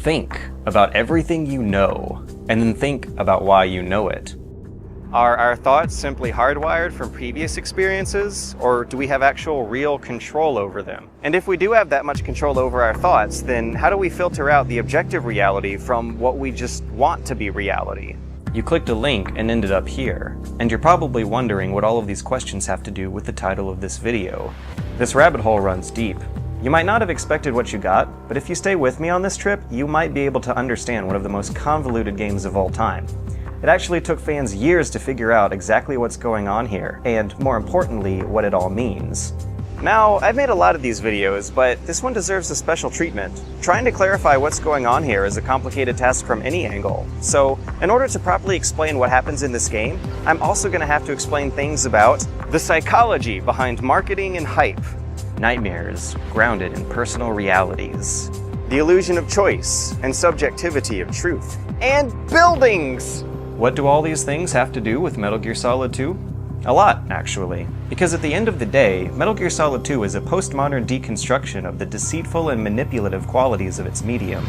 Think about everything you know, and then think about why you know it. Are our thoughts simply hardwired from previous experiences, or do we have actual real control over them? And if we do have that much control over our thoughts, then how do we filter out the objective reality from what we just want to be reality? You clicked a link and ended up here, and you're probably wondering what all of these questions have to do with the title of this video. This rabbit hole runs deep. You might not have expected what you got, but if you stay with me on this trip, you might be able to understand one of the most convoluted games of all time. It actually took fans years to figure out exactly what's going on here, and more importantly, what it all means. Now, I've made a lot of these videos, but this one deserves a special treatment. Trying to clarify what's going on here is a complicated task from any angle. So, in order to properly explain what happens in this game, I'm also going to have to explain things about the psychology behind marketing and hype, nightmares grounded in personal realities, the illusion of choice and subjectivity of truth, and buildings! What do all these things have to do with Metal Gear Solid 2? A lot, actually. Because at the end of the day, Metal Gear Solid 2 is a postmodern deconstruction of the deceitful and manipulative qualities of its medium.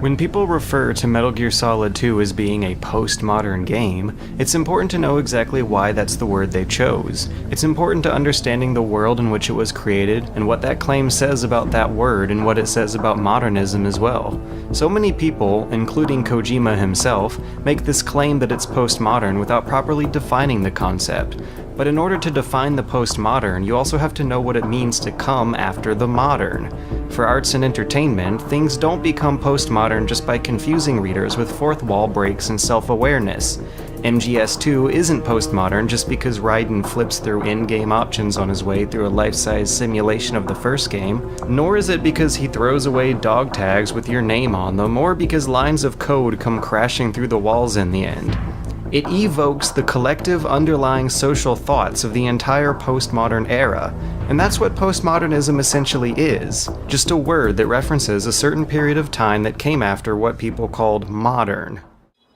When people refer to Metal Gear Solid 2 as being a postmodern game, it's important to know exactly why that's the word they chose. It's important to understanding the world in which it was created, and what that claim says about that word and what it says about modernism as well. So many people, including Kojima himself, make this claim that it's postmodern without properly defining the concept. But in order to define the postmodern, you also have to know what it means to come after the modern. For arts and entertainment, things don't become postmodern just by confusing readers with fourth wall breaks and self-awareness. MGS2 isn't postmodern just because Raiden flips through in-game options on his way through a life-size simulation of the first game, nor is it because he throws away dog tags with your name on them, or because lines of code come crashing through the walls in the end. It evokes the collective underlying social thoughts of the entire postmodern era, and that's what postmodernism essentially is, just a word that references a certain period of time that came after what people called modern.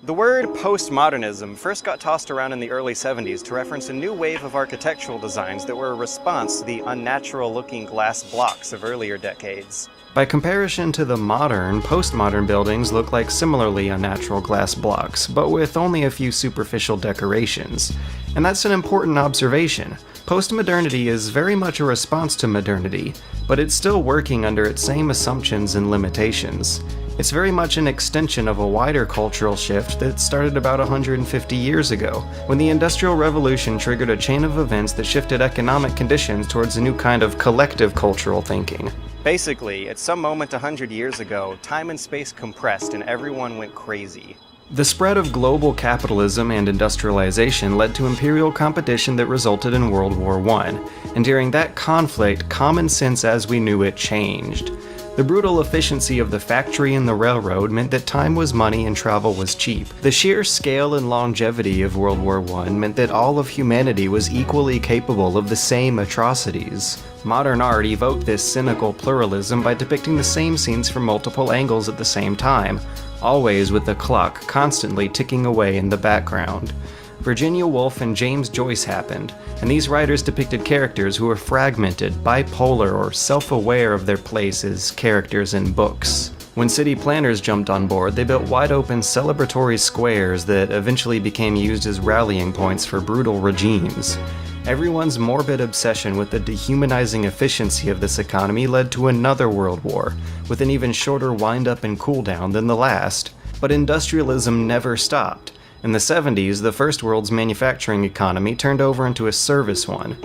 The word postmodernism first got tossed around in the early 70s to reference a new wave of architectural designs that were a response to the unnatural-looking glass blocks of earlier decades. By comparison to the modern, postmodern buildings look like similarly unnatural glass blocks, but with only a few superficial decorations. And that's an important observation. Postmodernity is very much a response to modernity, but it's still working under its same assumptions and limitations. It's very much an extension of a wider cultural shift that started about 150 years ago, when the Industrial Revolution triggered a chain of events that shifted economic conditions towards a new kind of collective cultural thinking. Basically, at some moment 100 years ago, time and space compressed and everyone went crazy. The spread of global capitalism and industrialization led to imperial competition that resulted in World War I, and during that conflict, common sense as we knew it changed. The brutal efficiency of the factory and the railroad meant that time was money and travel was cheap. The sheer scale and longevity of World War I meant that all of humanity was equally capable of the same atrocities. Modern art evoked this cynical pluralism by depicting the same scenes from multiple angles at the same time, always with the clock constantly ticking away in the background. Virginia Woolf and James Joyce happened, and these writers depicted characters who were fragmented, bipolar, or self-aware of their place as characters in books. When city planners jumped on board, they built wide-open celebratory squares that eventually became used as rallying points for brutal regimes. Everyone's morbid obsession with the dehumanizing efficiency of this economy led to another world war, with an even shorter wind-up and cool-down than the last. But industrialism never stopped. In the 70s, the first world's manufacturing economy turned over into a service one.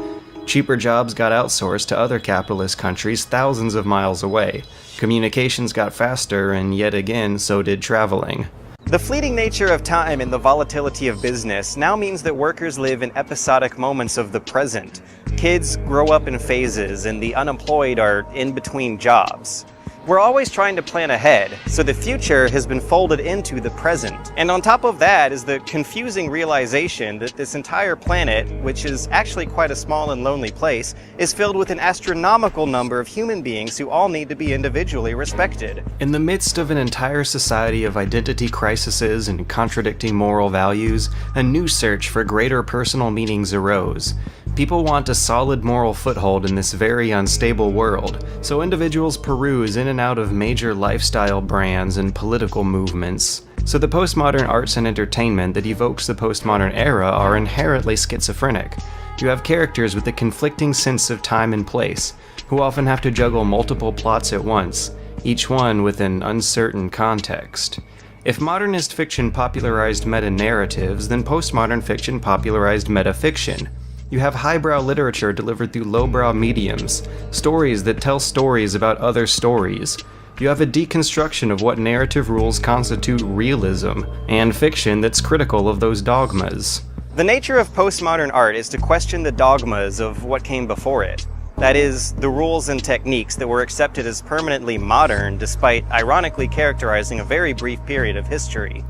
Cheaper jobs got outsourced to other capitalist countries thousands of miles away. Communications got faster, and yet again, so did traveling. The fleeting nature of time and the volatility of business now means that workers live in episodic moments of the present. Kids grow up in phases, and the unemployed are in between jobs. We're always trying to plan ahead, so the future has been folded into the present. And on top of that is the confusing realization that this entire planet, which is actually quite a small and lonely place, is filled with an astronomical number of human beings who all need to be individually respected. In the midst of an entire society of identity crises and contradicting moral values, a new search for greater personal meanings arose. People want a solid moral foothold in this very unstable world, so individuals peruse in and out of major lifestyle brands and political movements. So the postmodern arts and entertainment that evokes the postmodern era are inherently schizophrenic. You have characters with a conflicting sense of time and place, who often have to juggle multiple plots at once, each one with an uncertain context. If modernist fiction popularized meta-narratives, then postmodern fiction popularized metafiction. You have highbrow literature delivered through lowbrow mediums, stories that tell stories about other stories. You have a deconstruction of what narrative rules constitute realism, and fiction that's critical of those dogmas. The nature of postmodern art is to question the dogmas of what came before it. That is, the rules and techniques that were accepted as permanently modern despite ironically characterizing a very brief period of history.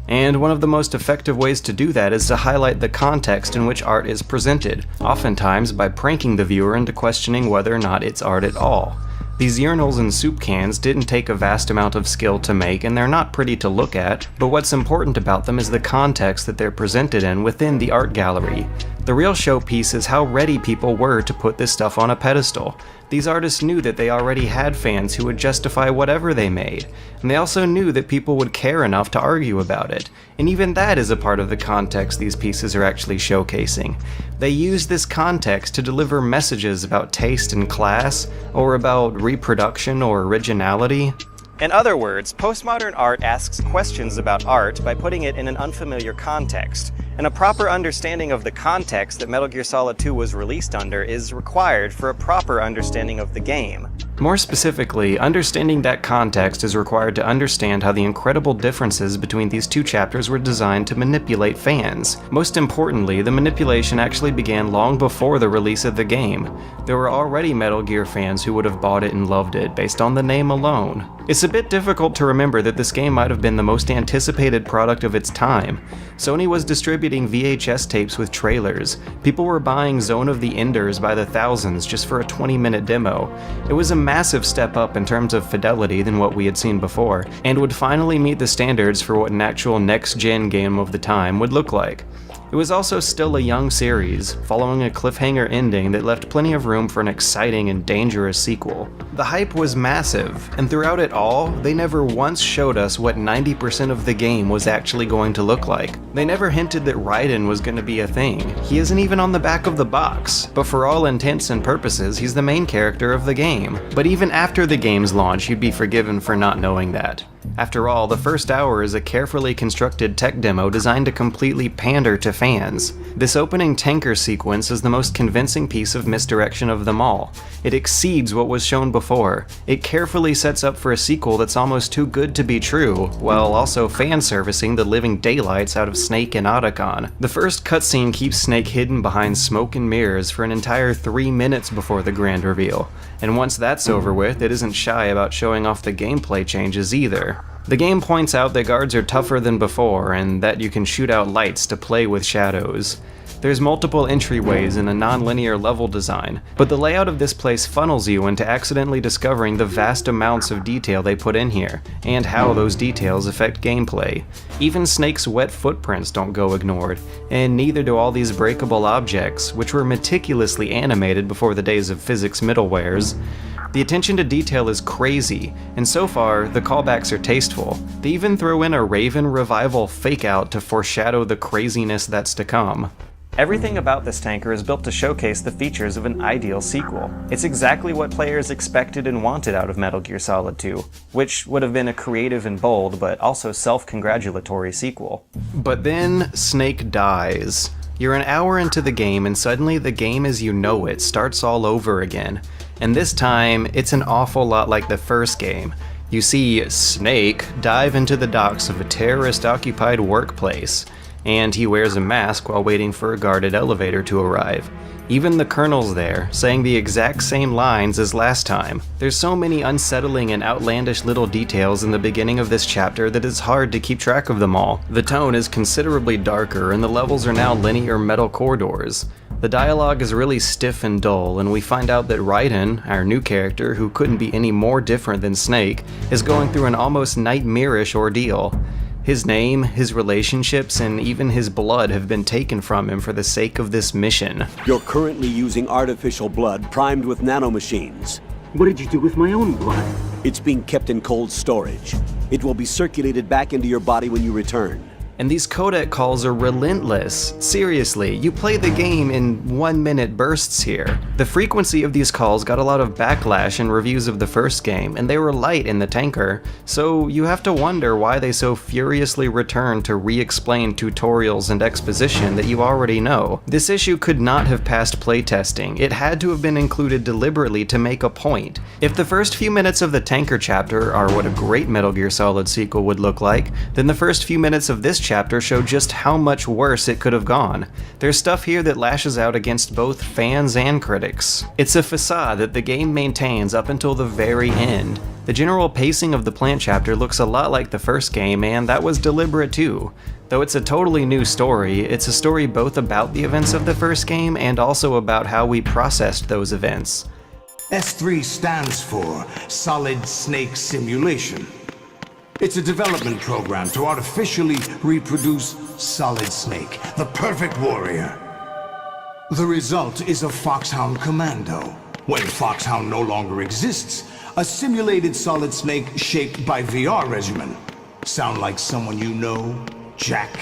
And one of the most effective ways to do that is to highlight the context in which art is presented, oftentimes by pranking the viewer into questioning whether or not it's art at all. These urinals and soup cans didn't take a vast amount of skill to make, and they're not pretty to look at, but what's important about them is the context that they're presented in within the art gallery. The real showpiece is how ready people were to put this stuff on a pedestal. These artists knew that they already had fans who would justify whatever they made, and they also knew that people would care enough to argue about it, and even that is a part of the context these pieces are actually showcasing. They use this context to deliver messages about taste and class, or about reproduction or originality. In other words, postmodern art asks questions about art by putting it in an unfamiliar context, and a proper understanding of the context that Metal Gear Solid 2 was released under is required for a proper understanding of the game. More specifically, understanding that context is required to understand how the incredible differences between these two chapters were designed to manipulate fans. Most importantly, the manipulation actually began long before the release of the game. There were already Metal Gear fans who would have bought it and loved it based on the name alone. It's a bit difficult to remember that this game might have been the most anticipated product of its time. Sony was distributing VHS tapes with trailers. People were buying Zone of the Enders by the thousands just for a 20-minute demo. It was a massive step up in terms of fidelity than what we had seen before, and would finally meet the standards for what an actual next-gen game of the time would look like. It was also still a young series, following a cliffhanger ending that left plenty of room for an exciting and dangerous sequel. The hype was massive, and throughout it all, they never once showed us what 90% of the game was actually going to look like. They never hinted that Raiden was going to be a thing. He isn't even on the back of the box, but for all intents and purposes, he's the main character of the game. But even after the game's launch, you'd be forgiven for not knowing that. After all, the first hour is a carefully constructed tech demo designed to completely pander to fans. This opening tanker sequence is the most convincing piece of misdirection of them all. It exceeds what was shown before. It carefully sets up for a sequel that's almost too good to be true, while also fan-servicing the living daylights out of Snake and Otacon. The first cutscene keeps Snake hidden behind smoke and mirrors for an entire 3 minutes before the grand reveal, and once that's over with, it isn't shy about showing off the gameplay changes either. The game points out that guards are tougher than before, and that you can shoot out lights to play with shadows. There's multiple entryways and a non-linear level design, but the layout of this place funnels you into accidentally discovering the vast amounts of detail they put in here, and how those details affect gameplay. Even Snake's wet footprints don't go ignored, and neither do all these breakable objects, which were meticulously animated before the days of physics middlewares. The attention to detail is crazy, and so far, the callbacks are tasteful. They even throw in a Raven revival fake-out to foreshadow the craziness that's to come. Everything about this tanker is built to showcase the features of an ideal sequel. It's exactly what players expected and wanted out of Metal Gear Solid 2, which would have been a creative and bold, but also self-congratulatory sequel. But then, Snake dies. You're an hour into the game, and suddenly the game as you know it starts all over again. And this time, it's an awful lot like the first game. You see Snake dive into the docks of a terrorist-occupied workplace. and he wears a mask while waiting for a guarded elevator to arrive. Even the Colonel's there, saying the exact same lines as last time. There's so many unsettling and outlandish little details in the beginning of this chapter that it's hard to keep track of them all. The tone is considerably darker, and the levels are now linear metal corridors. The dialogue is really stiff and dull, and we find out that Raiden, our new character, who couldn't be any more different than Snake, is going through an almost nightmarish ordeal. His name, his relationships, and even his blood have been taken from him for the sake of this mission. You're currently using artificial blood primed with nanomachines. What did you do with my own blood? It's being kept in cold storage. It will be circulated back into your body when you return. And these codec calls are relentless. Seriously, you play the game in 1-minute bursts here. The frequency of these calls got a lot of backlash in reviews of the first game, and they were light in the tanker, so you have to wonder why they so furiously return to re-explain tutorials and exposition that you already know. This issue could not have passed playtesting. It had to have been included deliberately to make a point. If the first few minutes of the tanker chapter are what a great Metal Gear Solid sequel would look like, then the first few minutes of this chapter show just how much worse it could have gone. There's stuff here that lashes out against both fans and critics. It's a facade that the game maintains up until the very end. The general pacing of the plant chapter looks a lot like the first game, and that was deliberate too. Though it's a totally new story, it's a story both about the events of the first game and also about how we processed those events. S3 stands for Solid Snake Simulation. It's a development program to artificially reproduce Solid Snake, the perfect warrior. The result is a Foxhound Commando. When Foxhound no longer exists, a simulated Solid Snake shaped by VR regimen. Sound like someone you know, Jack?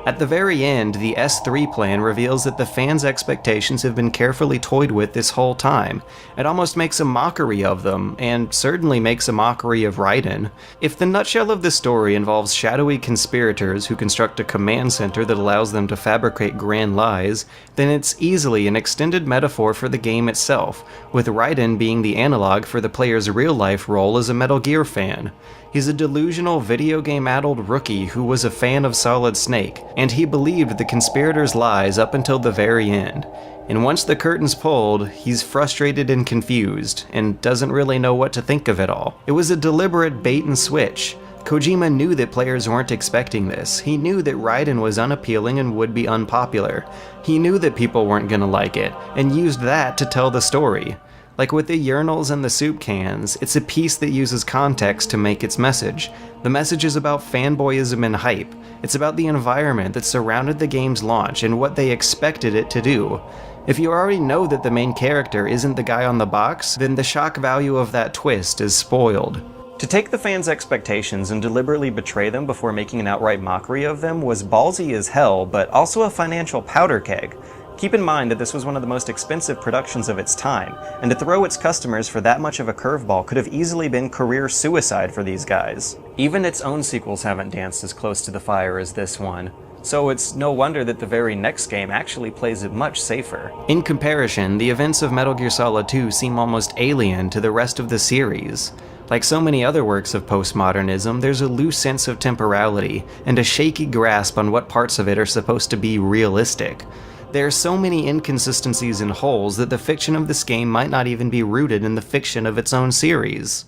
At the very end, the S3 plan reveals that the fans' expectations have been carefully toyed with this whole time. It almost makes a mockery of them, and certainly makes a mockery of Raiden. If the nutshell of the story involves shadowy conspirators who construct a command center that allows them to fabricate grand lies, then it's easily an extended metaphor for the game itself, with Raiden being the analog for the player's real-life role as a Metal Gear fan. He's a delusional video game-addled rookie who was a fan of Solid Snake, and he believed the conspirators' lies up until the very end. And once the curtain's pulled, he's frustrated and confused, and doesn't really know what to think of it all. It was a deliberate bait and switch. Kojima knew that players weren't expecting this. He knew that Raiden was unappealing and would be unpopular. He knew that people weren't gonna like it, and used that to tell the story. Like with the urinals and the soup cans, it's a piece that uses context to make its message. The message is about fanboyism and hype. It's about the environment that surrounded the game's launch and what they expected it to do. If you already know that the main character isn't the guy on the box, then the shock value of that twist is spoiled. To take the fans' expectations and deliberately betray them before making an outright mockery of them was ballsy as hell, but also a financial powder keg. Keep in mind that this was one of the most expensive productions of its time, and to throw its customers for that much of a curveball could have easily been career suicide for these guys. Even its own sequels haven't danced as close to the fire as this one, so it's no wonder that the very next game actually plays it much safer. In comparison, the events of Metal Gear Solid 2 seem almost alien to the rest of the series. Like so many other works of postmodernism, there's a loose sense of temporality, and a shaky grasp on what parts of it are supposed to be realistic. There are so many inconsistencies and holes that the fiction of this game might not even be rooted in the fiction of its own series.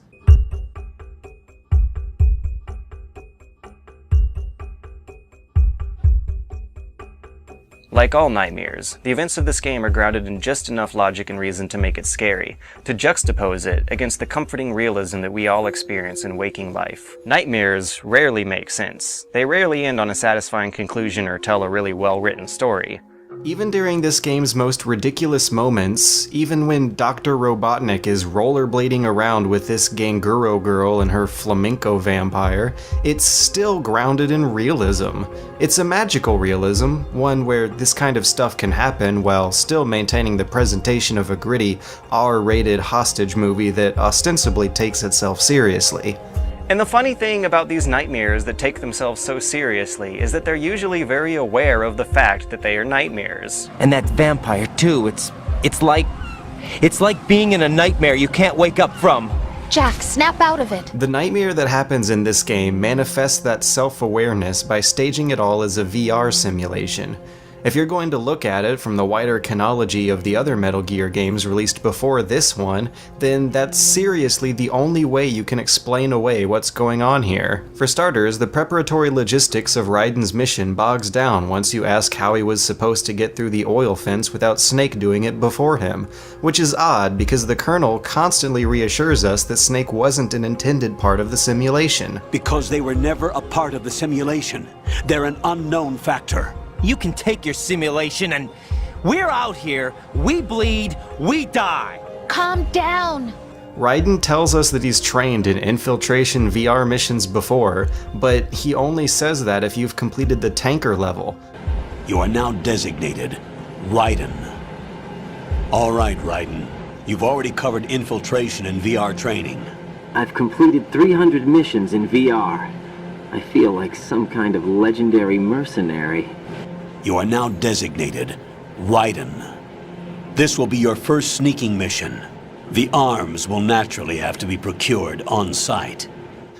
Like all nightmares, the events of this game are grounded in just enough logic and reason to make it scary, to juxtapose it against the comforting realism that we all experience in waking life. Nightmares rarely make sense. They rarely end on a satisfying conclusion or tell a really well-written story. Even during this game's most ridiculous moments, even when Dr. Robotnik is rollerblading around with this Ganguro girl and her flamenco vampire, it's still grounded in realism. It's a magical realism, one where this kind of stuff can happen while still maintaining the presentation of a gritty, R-rated hostage movie that ostensibly takes itself seriously. And the funny thing about these nightmares that take themselves so seriously is that they're usually very aware of the fact that they are nightmares. And that vampire too, it's like being in a nightmare you can't wake up from. Jack, snap out of it. The nightmare that happens in this game manifests that self-awareness by staging it all as a VR simulation. If you're going to look at it from the wider chronology of the other Metal Gear games released before this one, then that's seriously the only way you can explain away what's going on here. For starters, the preparatory logistics of Raiden's mission bogs down once you ask how he was supposed to get through the oil fence without Snake doing it before him, which is odd because the Colonel constantly reassures us that Snake wasn't an intended part of the simulation. Because they were never a part of the simulation. They're an unknown factor. You can take your simulation and we're out here, we bleed, we die. Calm down. Raiden tells us that he's trained in infiltration VR missions before, but he only says that if you've completed the tanker level. You are now designated Raiden. All right, Raiden. You've already covered infiltration and VR training. I've completed 300 missions in VR. I feel like some kind of legendary mercenary. You are now designated Raiden. This will be your first sneaking mission. The arms will naturally have to be procured on site.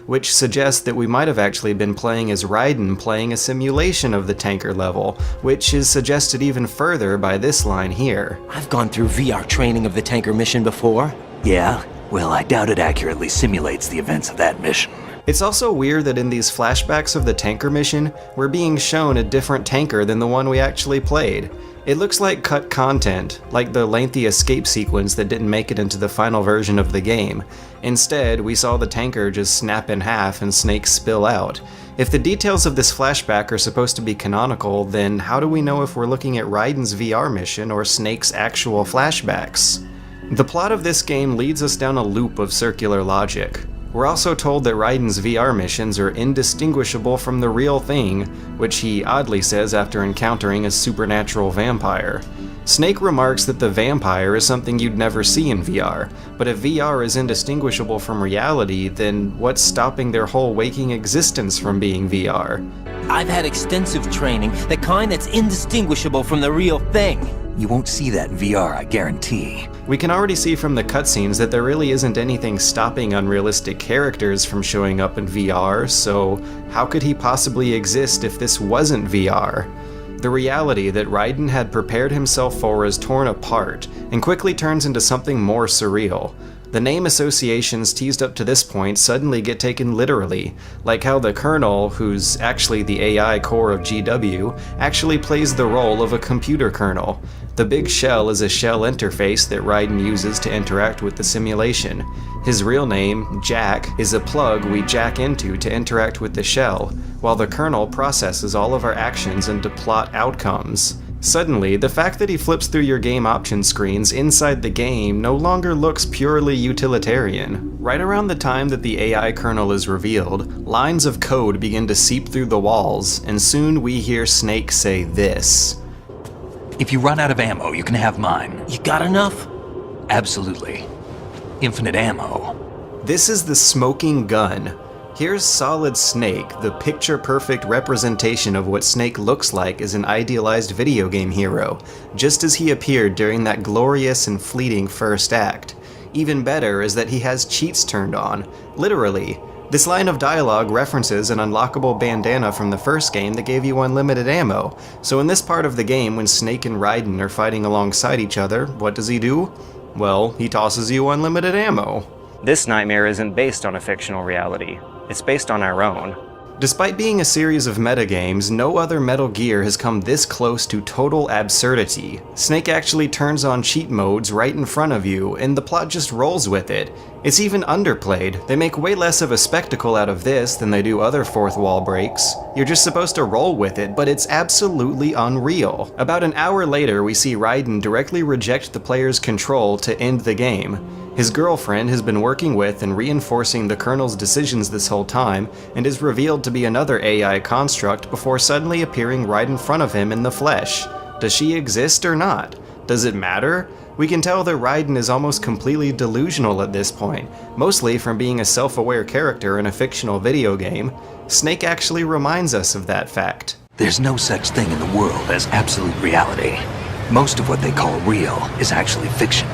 Which suggests that we might have actually been playing as Raiden playing a simulation of the tanker level, which is suggested even further by this line here. I've gone through VR training of the tanker mission before. Yeah? Well, I doubt it accurately simulates the events of that mission. It's also weird that in these flashbacks of the tanker mission, we're being shown a different tanker than the one we actually played. It looks like cut content, like the lengthy escape sequence that didn't make it into the final version of the game. Instead, we saw the tanker just snap in half and Snake spill out. If the details of this flashback are supposed to be canonical, then how do we know if we're looking at Raiden's VR mission or Snake's actual flashbacks? The plot of this game leads us down a loop of circular logic. We're also told that Raiden's VR missions are indistinguishable from the real thing, which he oddly says after encountering a supernatural vampire. Snake remarks that the vampire is something you'd never see in VR, but if VR is indistinguishable from reality, then what's stopping their whole waking existence from being VR? I've had extensive training, the kind that's indistinguishable from the real thing. You won't see that in VR, I guarantee. We can already see from the cutscenes that there really isn't anything stopping unrealistic characters from showing up in VR, so how could he possibly exist if this wasn't VR? The reality that Raiden had prepared himself for is torn apart, and quickly turns into something more surreal. The name associations teased up to this point suddenly get taken literally, like how the Colonel, who's actually the AI core of GW, actually plays the role of a computer kernel. The big shell is a shell interface that Raiden uses to interact with the simulation. His real name, Jack, is a plug we jack into to interact with the shell, while the kernel processes all of our actions into plot outcomes. Suddenly, the fact that he flips through your game option screens inside the game no longer looks purely utilitarian. Right around the time that the AI kernel is revealed, lines of code begin to seep through the walls, and soon we hear Snake say this. If you run out of ammo, you can have mine. You got enough? Absolutely. Infinite ammo. This is the smoking gun. Here's Solid Snake, the picture-perfect representation of what Snake looks like as an idealized video game hero, just as he appeared during that glorious and fleeting first act. Even better is that he has cheats turned on, literally. This line of dialogue references an unlockable bandana from the first game that gave you unlimited ammo, so in this part of the game when Snake and Raiden are fighting alongside each other, what does he do? Well, he tosses you unlimited ammo. This nightmare isn't based on a fictional reality. It's based on our own. Despite being a series of metagames, no other Metal Gear has come this close to total absurdity. Snake actually turns on cheat modes right in front of you, and the plot just rolls with it. It's even underplayed. They make way less of a spectacle out of this than they do other fourth wall breaks. You're just supposed to roll with it, but it's absolutely unreal. About an hour later, we see Raiden directly reject the player's control to end the game. His girlfriend has been working with and reinforcing the Colonel's decisions this whole time, and is revealed to be another AI construct before suddenly appearing right in front of him in the flesh. Does she exist or not? Does it matter? We can tell that Raiden is almost completely delusional at this point, mostly from being a self-aware character in a fictional video game. Snake actually reminds us of that fact. There's no such thing in the world as absolute reality. Most of what they call real is actually fiction.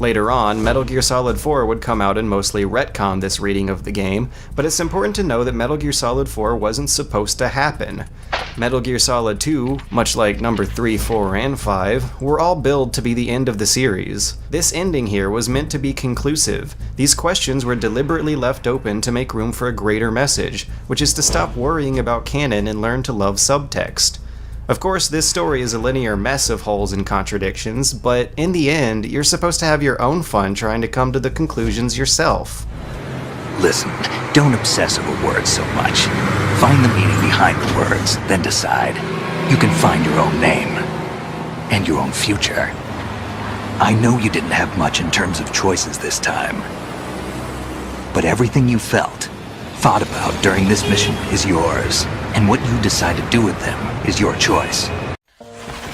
Later on, Metal Gear Solid 4 would come out and mostly retcon this reading of the game, but it's important to know that Metal Gear Solid 4 wasn't supposed to happen. Metal Gear Solid 2, much like number 3, 4, and 5, were all billed to be the end of the series. This ending here was meant to be conclusive. These questions were deliberately left open to make room for a greater message, which is to stop worrying about canon and learn to love subtext. Of course, this story is a linear mess of holes and contradictions, but in the end, you're supposed to have your own fun trying to come to the conclusions yourself. Listen, don't obsess over words so much. Find the meaning behind the words, then decide. You can find your own name. And your own future. I know you didn't have much in terms of choices this time. But everything you felt, thought about during this mission is yours. And what you decide to do with them is your choice.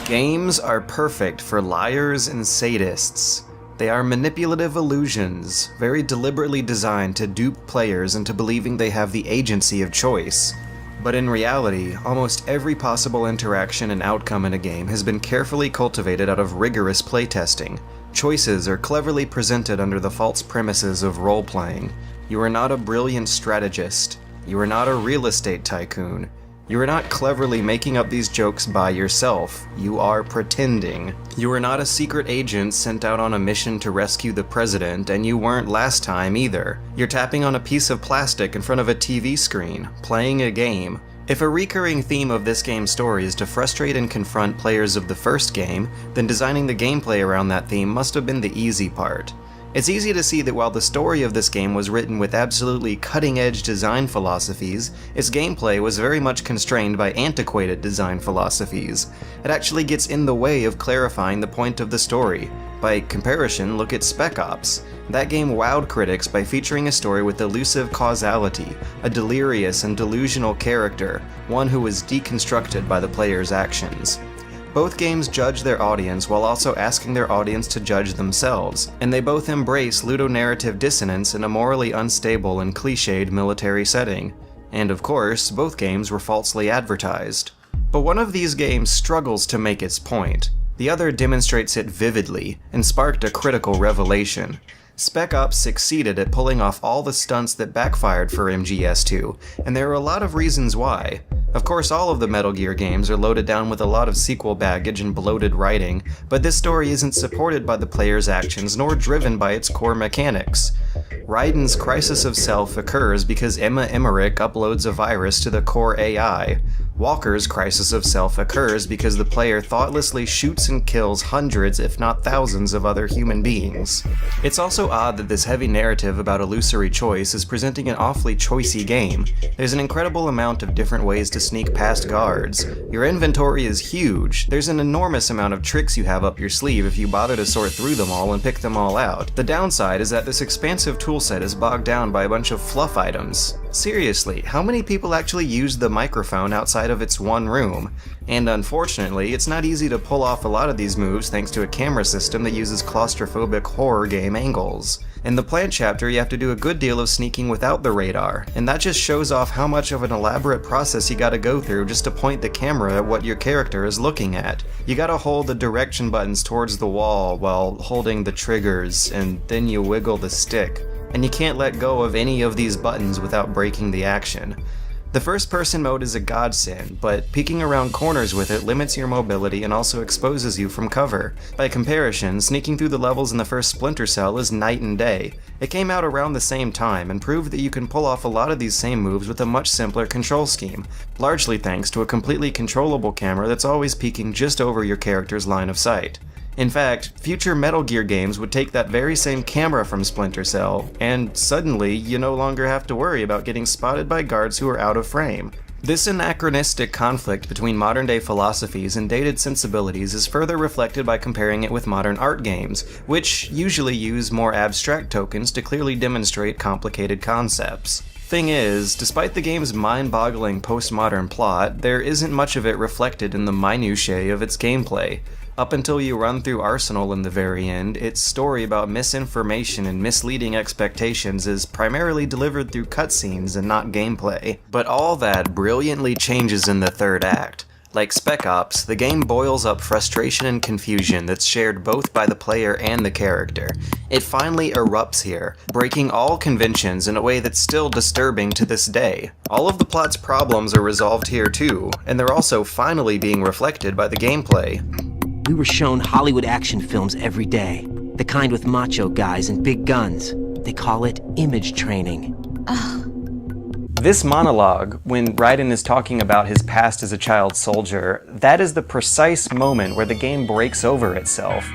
Games are perfect for liars and sadists. They are manipulative illusions, very deliberately designed to dupe players into believing they have the agency of choice. But in reality, almost every possible interaction and outcome in a game has been carefully cultivated out of rigorous playtesting. Choices are cleverly presented under the false premises of role-playing. You are not a brilliant strategist. You are not a real estate tycoon. You are not cleverly making up these jokes by yourself. You are pretending. You are not a secret agent sent out on a mission to rescue the president, and you weren't last time either. You're tapping on a piece of plastic in front of a TV screen, playing a game. If a recurring theme of this game's story is to frustrate and confront players of the first game, then designing the gameplay around that theme must have been the easy part. It's easy to see that while the story of this game was written with absolutely cutting-edge design philosophies, its gameplay was very much constrained by antiquated design philosophies. It actually gets in the way of clarifying the point of the story. By comparison, look at Spec Ops. That game wowed critics by featuring a story with elusive causality, a delirious and delusional character, one who was deconstructed by the player's actions. Both games judge their audience while also asking their audience to judge themselves, and they both embrace ludonarrative dissonance in a morally unstable and cliched military setting. And of course, both games were falsely advertised. But one of these games struggles to make its point. The other demonstrates it vividly, and sparked a critical revelation. Spec Ops succeeded at pulling off all the stunts that backfired for MGS2, and there are a lot of reasons why. Of course, all of the Metal Gear games are loaded down with a lot of sequel baggage and bloated writing, but this story isn't supported by the player's actions nor driven by its core mechanics. Raiden's crisis of self occurs because Emma Emmerich uploads a virus to the core AI. Walker's crisis of self occurs because the player thoughtlessly shoots and kills hundreds if not thousands of other human beings. It's also odd that this heavy narrative about illusory choice is presenting an awfully choicey game. There's an incredible amount of different ways to sneak past guards. Your inventory is huge. There's an enormous amount of tricks you have up your sleeve if you bother to sort through them all and pick them all out. The downside is that this expansive toolset is bogged down by a bunch of fluff items. Seriously, how many people actually use the microphone outside of its one room? And unfortunately, it's not easy to pull off a lot of these moves thanks to a camera system that uses claustrophobic horror game angles. In the plant chapter, you have to do a good deal of sneaking without the radar, and that just shows off how much of an elaborate process you gotta go through just to point the camera at what your character is looking at. You gotta hold the direction buttons towards the wall while holding the triggers, and then you wiggle the stick. And you can't let go of any of these buttons without breaking the action. The first-person mode is a godsend, but peeking around corners with it limits your mobility and also exposes you from cover. By comparison, sneaking through the levels in the first Splinter Cell is night and day. It came out around the same time and proved that you can pull off a lot of these same moves with a much simpler control scheme, largely thanks to a completely controllable camera that's always peeking just over your character's line of sight. In fact, future Metal Gear games would take that very same camera from Splinter Cell, and suddenly you no longer have to worry about getting spotted by guards who are out of frame. This anachronistic conflict between modern-day philosophies and dated sensibilities is further reflected by comparing it with modern art games, which usually use more abstract tokens to clearly demonstrate complicated concepts. Thing is, despite the game's mind-boggling postmodern plot, there isn't much of it reflected in the minutiae of its gameplay. Up until you run through Arsenal in the very end, its story about misinformation and misleading expectations is primarily delivered through cutscenes and not gameplay. But all that brilliantly changes in the third act. Like Spec Ops, the game boils up frustration and confusion that's shared both by the player and the character. It finally erupts here, breaking all conventions in a way that's still disturbing to this day. All of the plot's problems are resolved here too, and they're also finally being reflected by the gameplay. We were shown Hollywood action films every day. The kind with macho guys and big guns. They call it image training. This monologue, when Raiden is talking about his past as a child soldier, that is the precise moment where the game breaks over itself.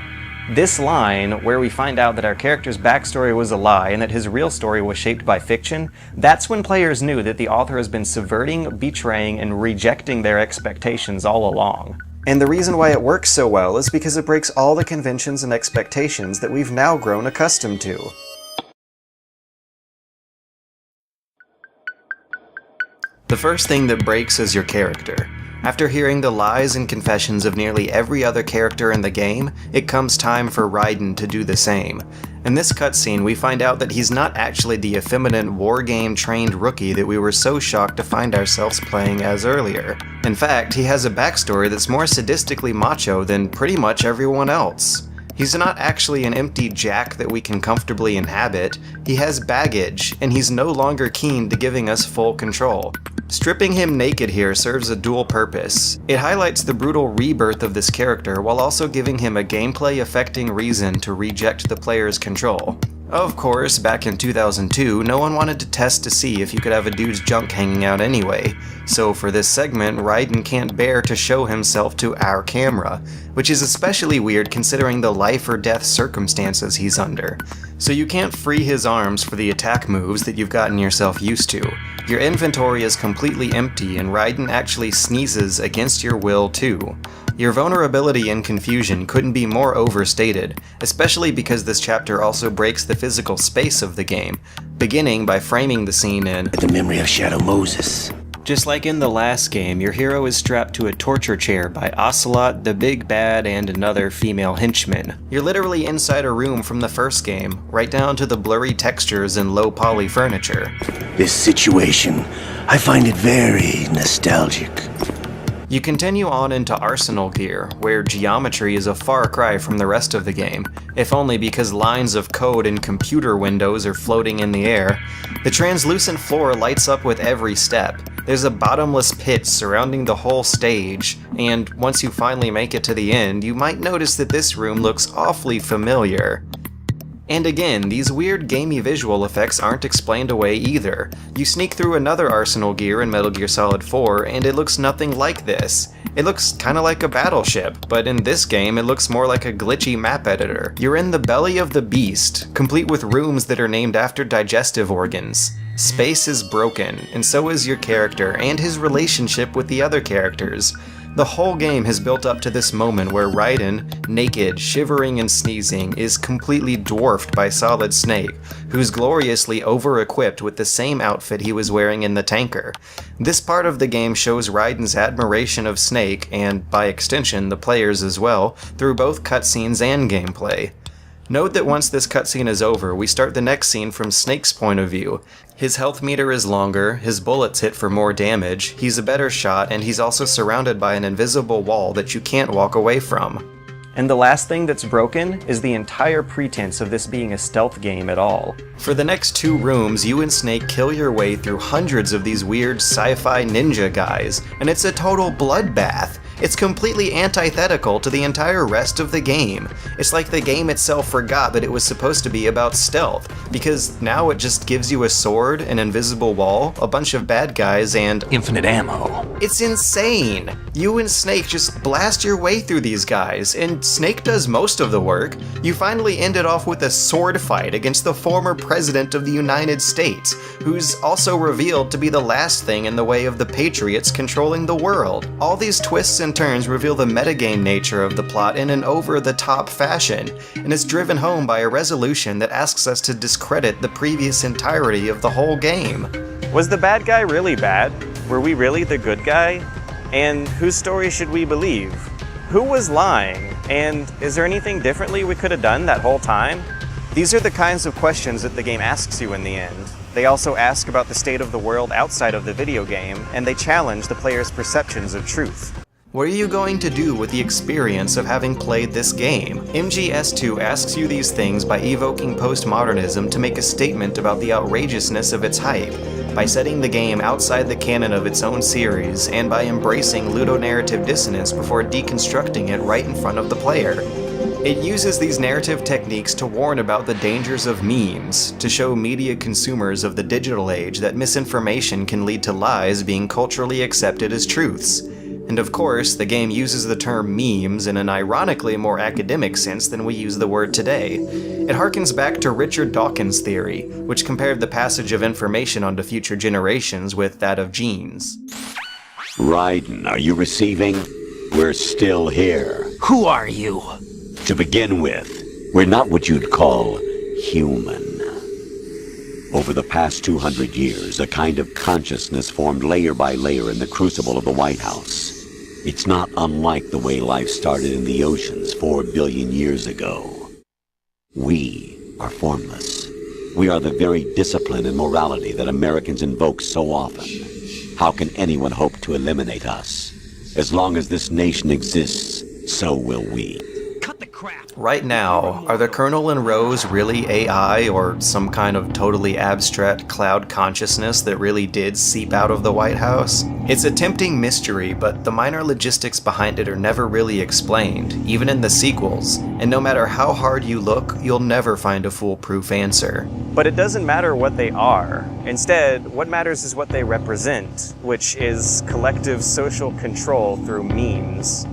This line, where we find out that our character's backstory was a lie and that his real story was shaped by fiction, that's when players knew that the author has been subverting, betraying, and rejecting their expectations all along. And the reason why it works so well is because it breaks all the conventions and expectations that we've now grown accustomed to. The first thing that breaks is your character. After hearing the lies and confessions of nearly every other character in the game, it comes time for Raiden to do the same. In this cutscene, we find out that he's not actually the effeminate wargame-trained rookie that we were so shocked to find ourselves playing as earlier. In fact, he has a backstory that's more sadistically macho than pretty much everyone else. He's not actually an empty jack that we can comfortably inhabit. He has baggage, and he's no longer keen to giving us full control. Stripping him naked here serves a dual purpose. It highlights the brutal rebirth of this character while also giving him a gameplay-affecting reason to reject the player's control. Of course, back in 2002, no one wanted to test to see if you could have a dude's junk hanging out anyway, so for this segment, Raiden can't bear to show himself to our camera, which is especially weird considering the life or death circumstances he's under. So you can't free his arms for the attack moves that you've gotten yourself used to. Your inventory is completely empty and Raiden actually sneezes against your will too. Your vulnerability and confusion couldn't be more overstated, especially because this chapter also breaks the physical space of the game, beginning by framing the scene in The memory of Shadow Moses. Just like in the last game, your hero is strapped to a torture chair by Ocelot, the Big Bad, and another female henchman. You're literally inside a room from the first game, right down to the blurry textures and low poly furniture. This situation, I find it very nostalgic. You continue on into Arsenal Gear, where geometry is a far cry from the rest of the game, if only because lines of code and computer windows are floating in the air. The translucent floor lights up with every step. There's a bottomless pit surrounding the whole stage, and once you finally make it to the end, you might notice that this room looks awfully familiar. And again, these weird gamey visual effects aren't explained away either. You sneak through another Arsenal Gear in Metal Gear Solid 4 and it looks nothing like this. It looks kinda like a battleship, but in this game it looks more like a glitchy map editor. You're in the belly of the beast, complete with rooms that are named after digestive organs. Space is broken, and so is your character and his relationship with the other characters. The whole game has built up to this moment where Raiden, naked, shivering and sneezing, is completely dwarfed by Solid Snake, who's gloriously over-equipped with the same outfit he was wearing in the tanker. This part of the game shows Raiden's admiration of Snake, and by extension the players as well, through both cutscenes and gameplay. Note that once this cutscene is over, we start the next scene from Snake's point of view. His health meter is longer, his bullets hit for more damage, he's a better shot, and he's also surrounded by an invisible wall that you can't walk away from. And the last thing that's broken is the entire pretense of this being a stealth game at all. For the next 2 rooms, you and Snake kill your way through hundreds of these weird sci-fi ninja guys, and it's a total bloodbath. It's completely antithetical to the entire rest of the game. It's like the game itself forgot that it was supposed to be about stealth, because now it just gives you a sword, an invisible wall, a bunch of bad guys, and infinite ammo. It's insane! You and Snake just blast your way through these guys, and Snake does most of the work. You finally end it off with a sword fight against the former president of the United States, who's also revealed to be the last thing in the way of the Patriots controlling the world. All these twists and turns reveal the metagame nature of the plot in an over-the-top fashion, and is driven home by a resolution that asks us to discredit the previous entirety of the whole game. Was the bad guy really bad? Were we really the good guy? And whose story should we believe? Who was lying? And is there anything differently we could have done that whole time? These are the kinds of questions that the game asks you in the end. They also ask about the state of the world outside of the video game, and they challenge the player's perceptions of truth. What are you going to do with the experience of having played this game? MGS2 asks you these things by evoking postmodernism to make a statement about the outrageousness of its hype, by setting the game outside the canon of its own series, and by embracing ludonarrative dissonance before deconstructing it right in front of the player. It uses these narrative techniques to warn about the dangers of memes, to show media consumers of the digital age that misinformation can lead to lies being culturally accepted as truths. And of course, the game uses the term memes in an ironically more academic sense than we use the word today. It harkens back to Richard Dawkins' theory, which compared the passage of information onto future generations with that of genes. Raiden, are you receiving? We're still here. Who are you? To begin with, we're not what you'd call human. Over the past 200 years, a kind of consciousness formed layer by layer in the crucible of the White House. It's not unlike the way life started in the oceans 4 billion years ago. We are formless. We are the very discipline and morality that Americans invoke so often. How can anyone hope to eliminate us? As long as this nation exists, so will we. Cut the crap! Right now, are the Colonel and Rose really AI or some kind of totally abstract cloud consciousness that really did seep out of the White House? It's a tempting mystery, but the minor logistics behind it are never really explained, even in the sequels, and no matter how hard you look, you'll never find a foolproof answer. But it doesn't matter what they are. Instead, what matters is what they represent, which is collective social control through memes.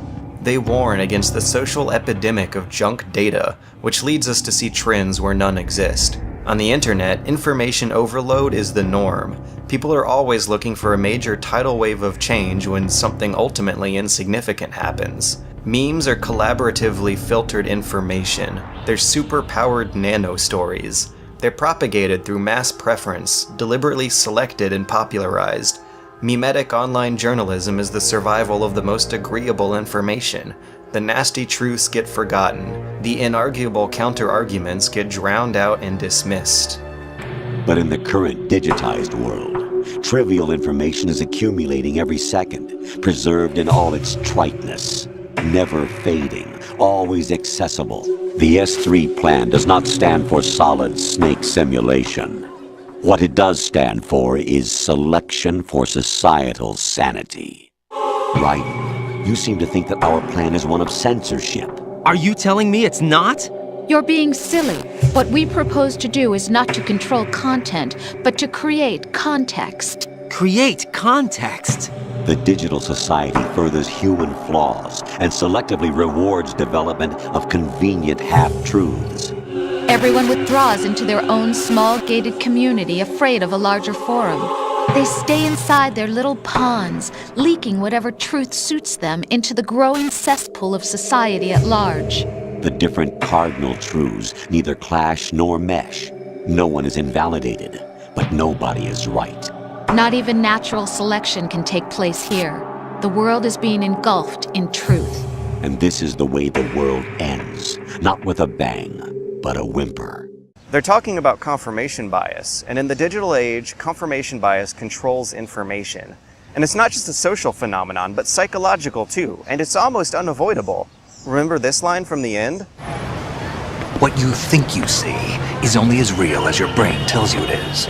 They warn against the social epidemic of junk data, which leads us to see trends where none exist. On the internet, information overload is the norm. People are always looking for a major tidal wave of change when something ultimately insignificant happens. Memes are collaboratively filtered information. They're super-powered nano-stories. They're propagated through mass preference, deliberately selected and popularized. Memetic online journalism is the survival of the most agreeable information. The nasty truths get forgotten. The inarguable counter-arguments get drowned out and dismissed. But in the current digitized world, trivial information is accumulating every second, preserved in all its triteness, never fading, always accessible. The S3 plan does not stand for Solid Snake Simulation. What it does stand for is selection for societal sanity. Right? You seem to think that our plan is one of censorship. Are you telling me it's not? You're being silly. What we propose to do is not to control content, but to create context. Create context? The digital society furthers human flaws and selectively rewards development of convenient half-truths. Everyone withdraws into their own small gated community, afraid of a larger forum. They stay inside their little ponds, leaking whatever truth suits them into the growing cesspool of society at large. The different cardinal truths neither clash nor mesh. No one is invalidated, but nobody is right. Not even natural selection can take place here. The world is being engulfed in truth. And this is the way the world ends, not with a bang, but a whimper. They're talking about confirmation bias, and in the digital age, confirmation bias controls information. And it's not just a social phenomenon, but psychological too, and it's almost unavoidable. Remember this line from the end? What you think you see is only as real as your brain tells you it is.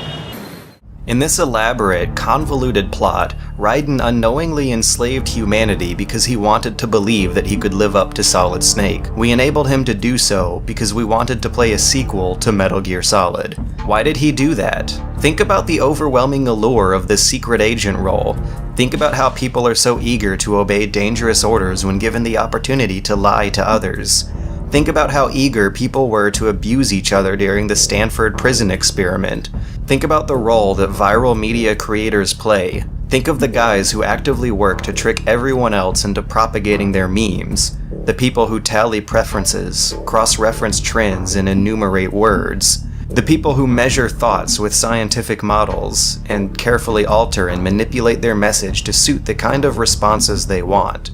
In this elaborate, convoluted plot, Raiden unknowingly enslaved humanity because he wanted to believe that he could live up to Solid Snake. We enabled him to do so because we wanted to play a sequel to Metal Gear Solid. Why did he do that? Think about the overwhelming allure of the secret agent role. Think about how people are so eager to obey dangerous orders when given the opportunity to lie to others. Think about how eager people were to abuse each other during the Stanford prison experiment. Think about the role that viral media creators play. Think of the guys who actively work to trick everyone else into propagating their memes. The people who tally preferences, cross-reference trends, and enumerate words. The people who measure thoughts with scientific models, and carefully alter and manipulate their message to suit the kind of responses they want.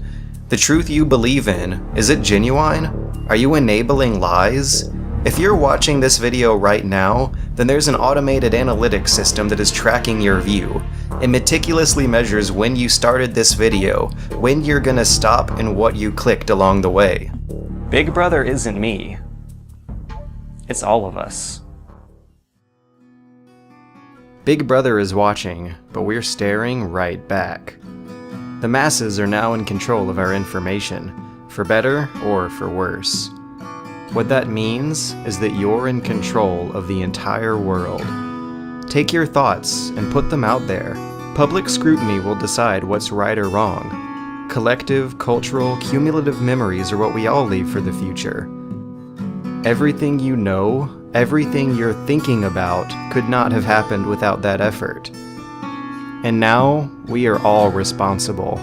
The truth you believe in, is it genuine? Are you enabling lies? If you're watching this video right now, then there's an automated analytics system that is tracking your view. It meticulously measures when you started this video, when you're gonna stop, and what you clicked along the way. Big Brother isn't me. It's all of us. Big Brother is watching, but we're staring right back. The masses are now in control of our information, for better or for worse. What that means is that you're in control of the entire world. Take your thoughts and put them out there. Public scrutiny will decide what's right or wrong. Collective, cultural, cumulative memories are what we all leave for the future. Everything you know, everything you're thinking about, could not have happened without that effort. And now, we are all responsible.